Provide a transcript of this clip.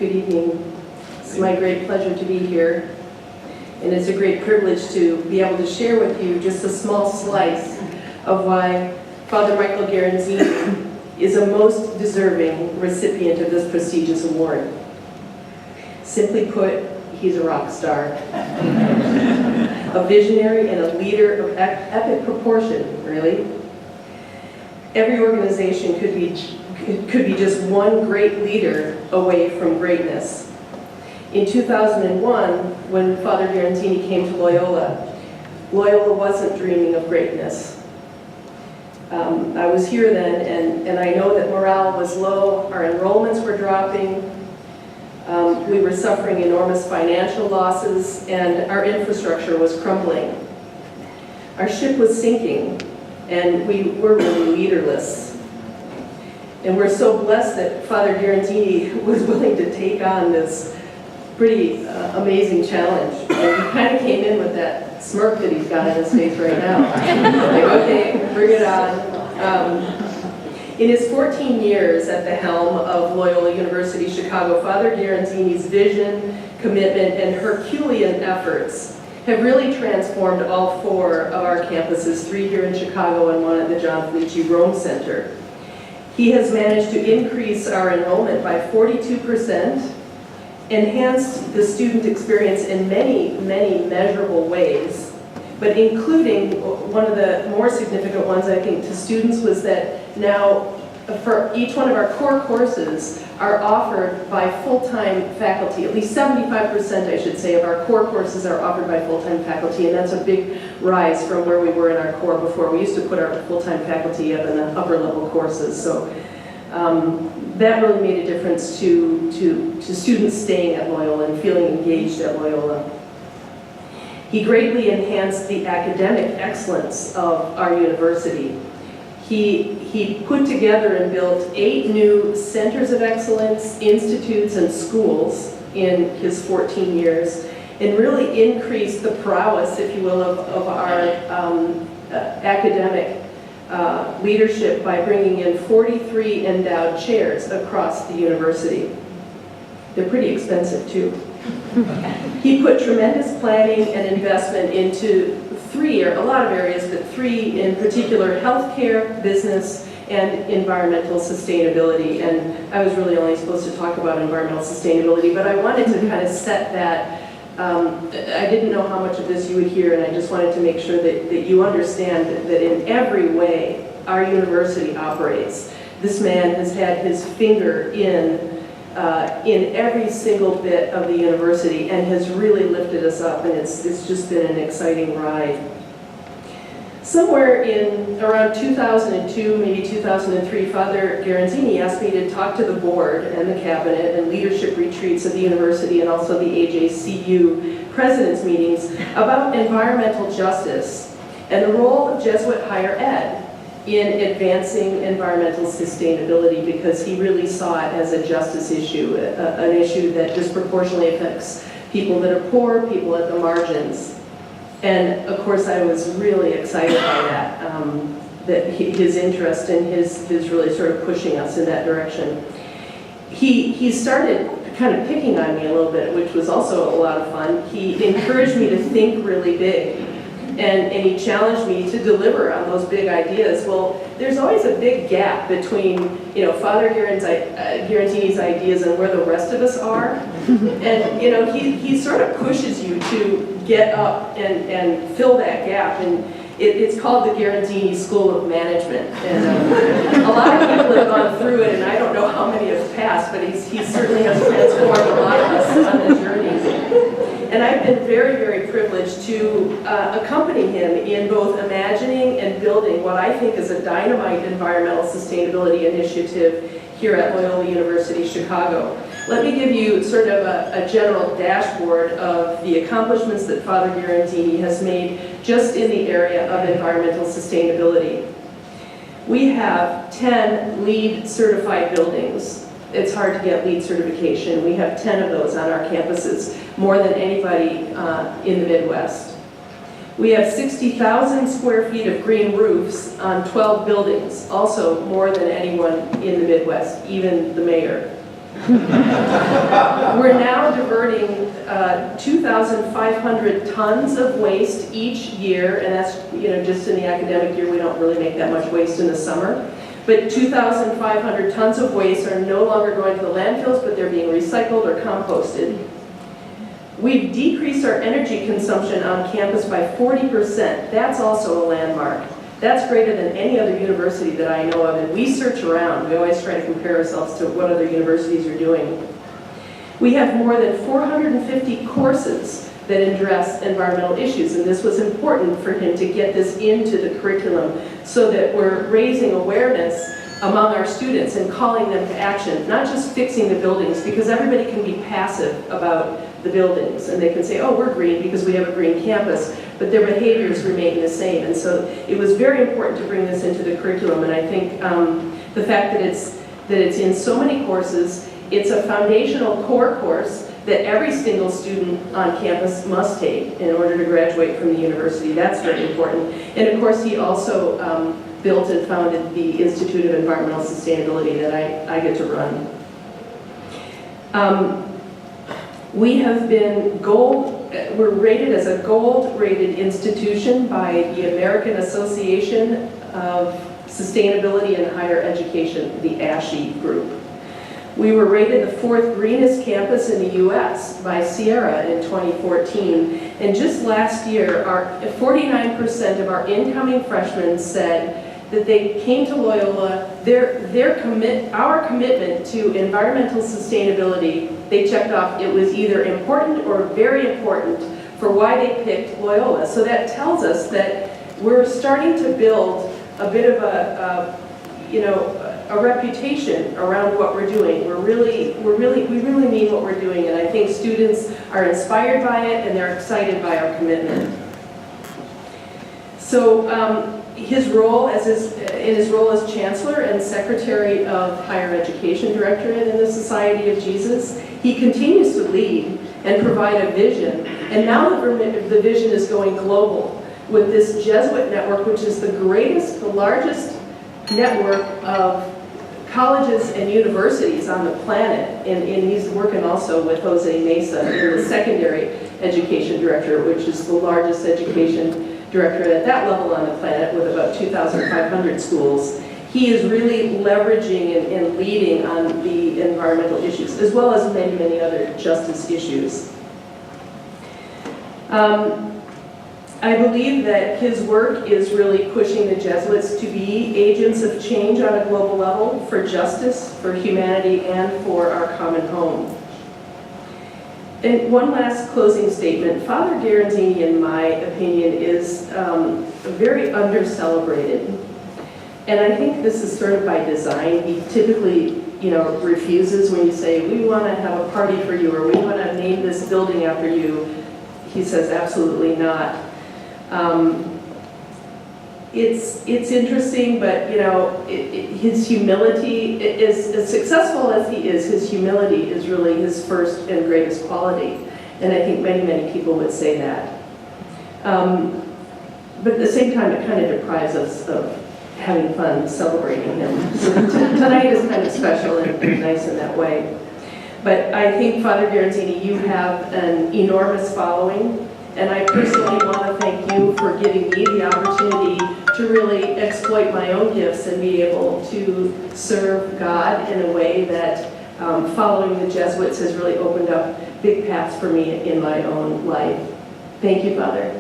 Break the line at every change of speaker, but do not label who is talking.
Good evening. It's my great pleasure to be here, and it's a great privilege to be able to share with you just a small slice of why Father Michael Garanzini is a most deserving recipient of this prestigious award. Simply put, he's a rock star, a visionary and a leader of epic proportion, really. Every organization could be just one great leader away from greatness. In 2001, when Father Garanzini came to Loyola, Loyola wasn't dreaming of greatness. I was here then, and I know that morale was low, our enrollments were dropping, we were suffering enormous financial losses, and our infrastructure was crumbling. Our ship was sinking, and we were really leaderless. And we're so blessed that Father Garanzini was willing to take on this pretty amazing challenge. And he kind of came in with that smirk that he's got on his face right now. Like, okay, bring it on. In his 14 years at the helm of Loyola University Chicago, Father Garanzini's vision, commitment, and Herculean efforts have really transformed all 4 of our campuses, 3 here in Chicago and 1 at the John Felice Rome Center. He has managed to increase our enrollment by 42%, enhanced the student experience in many, many measurable ways, but including one of the more significant ones, I think, to students was that now for each one of our core courses are offered by full-time faculty. At least 75%, I should say, of our core courses are offered by full-time faculty, and that's a big rise from where we were in our core before. We used to put our full-time faculty up in the upper-level courses, so that really made a difference to students staying at Loyola and feeling engaged at Loyola. He greatly enhanced the academic excellence of our university. He put together and built 8 new centers of excellence, institutes, and schools in his 14 years, and really increased the prowess, if you will, of our academic leadership by bringing in 43 endowed chairs across the university. They're pretty expensive, too. He put tremendous planning and investment into 3, or a lot of areas, but 3 in particular: healthcare, business, and environmental sustainability. And I was really only supposed to talk about environmental sustainability, but I wanted to kind of set that. I didn't know how much of this you would hear, and I just wanted to make sure that you understand that in every way our university operates. This man has had his finger in every single bit of the university and has really lifted us up, and it's just been an exciting ride. Somewhere in around 2002, maybe 2003, Father Garanzini asked me to talk to the board and the cabinet and leadership retreats of the university and also the AJCU president's meetings about environmental justice and the role of Jesuit higher ed in advancing environmental sustainability, because he really saw it as a justice issue, an issue that disproportionately affects people that are poor, people at the margins. And of course I was really excited by that, his interest and his really sort of pushing us in that direction. He started kind of picking on me a little bit, which was also a lot of fun. He encouraged me to think really big. And he challenged me to deliver on those big ideas. Well, there's always a big gap between, Father Garanzini's ideas and where the rest of us are. And, he sort of pushes you to get up and fill that gap. And it's called the Garanzini School of Management. And a lot of people have gone through it, and I don't know how many have passed, but he certainly has transformed a lot of us on the journey. And I've been very, very privileged to accompany him in both imagining and building what I think is a dynamite environmental sustainability initiative here at Loyola University Chicago. Let me give you sort of a general dashboard of the accomplishments that Father Garanzini has made just in the area of environmental sustainability. We have 10 LEED certified buildings. It's hard to get LEED certification. We have 10 of those on our campuses, more than anybody in the Midwest. We have 60,000 square feet of green roofs on 12 buildings, also more than anyone in the Midwest, even the mayor. We're now diverting 2,500 tons of waste each year, and that's, just in the academic year. We don't really make that much waste in the summer. But 2,500 tons of waste are no longer going to the landfills, but they're being recycled or composted. We've decreased our energy consumption on campus by 40%. That's also a landmark. That's greater than any other university that I know of, and we search around. We always try to compare ourselves to what other universities are doing. We have more than 450 courses that address environmental issues, and this was important for him to get this into the curriculum so that we're raising awareness among our students and calling them to action, not just fixing the buildings, because everybody can be passive about the buildings, and they can say, oh, we're green because we have a green campus, but their behaviors remain the same. And so it was very important to bring this into the curriculum, and I think the fact that it's in so many courses, it's a foundational core course that every single student on campus must take in order to graduate from the university. That's very important. And of course, he also built and founded the Institute of Environmental Sustainability that I get to run. We have been we're rated as a gold-rated institution by the American Association of Sustainability in Higher Education, the ASHE group. We were rated the 4th greenest campus in the US by Sierra in 2014. And just last year, 49% of our incoming freshmen said that they came to Loyola, our commitment to environmental sustainability, they checked off it was either important or very important for why they picked Loyola. So that tells us that we're starting to build a bit of a reputation around what we're doing. We really mean what we're doing, and I think students are inspired by it and they're excited by our commitment. So in his role as Chancellor and Secretary of Higher Education Directorate in the Society of Jesus, he continues to lead and provide a vision. And now the vision is going global with this Jesuit network, which is the largest network of colleges and universities on the planet. And he's working also with Jose Mesa in the Secondary Education Directorate, which is the largest education directorate at that level on the planet with about 2,500 schools. He is really leveraging and leading on the environmental issues, as well as many, many other justice issues. I believe that his work is really pushing the Jesuits to be agents of change on a global level for justice, for humanity, and for our common home. And one last closing statement. Father Garanzini, in my opinion, is very under-celebrated. And I think this is sort of by design. He typically, refuses when you say, we want to have a party for you, or we want to name this building after you. He says, absolutely not. It's interesting, but his humility is, as successful as he is, his humility is really his first and greatest quality. And I think many, many people would say that. But at the same time, it kind of deprives us of having fun celebrating him. So tonight is kind of special and nice in that way. But I think, Father Garanzini, you have an enormous following. And I personally want to thank you for giving me the opportunity to really exploit my own gifts and be able to serve God in a way that following the Jesuits has really opened up big paths for me in my own life. Thank you, Father.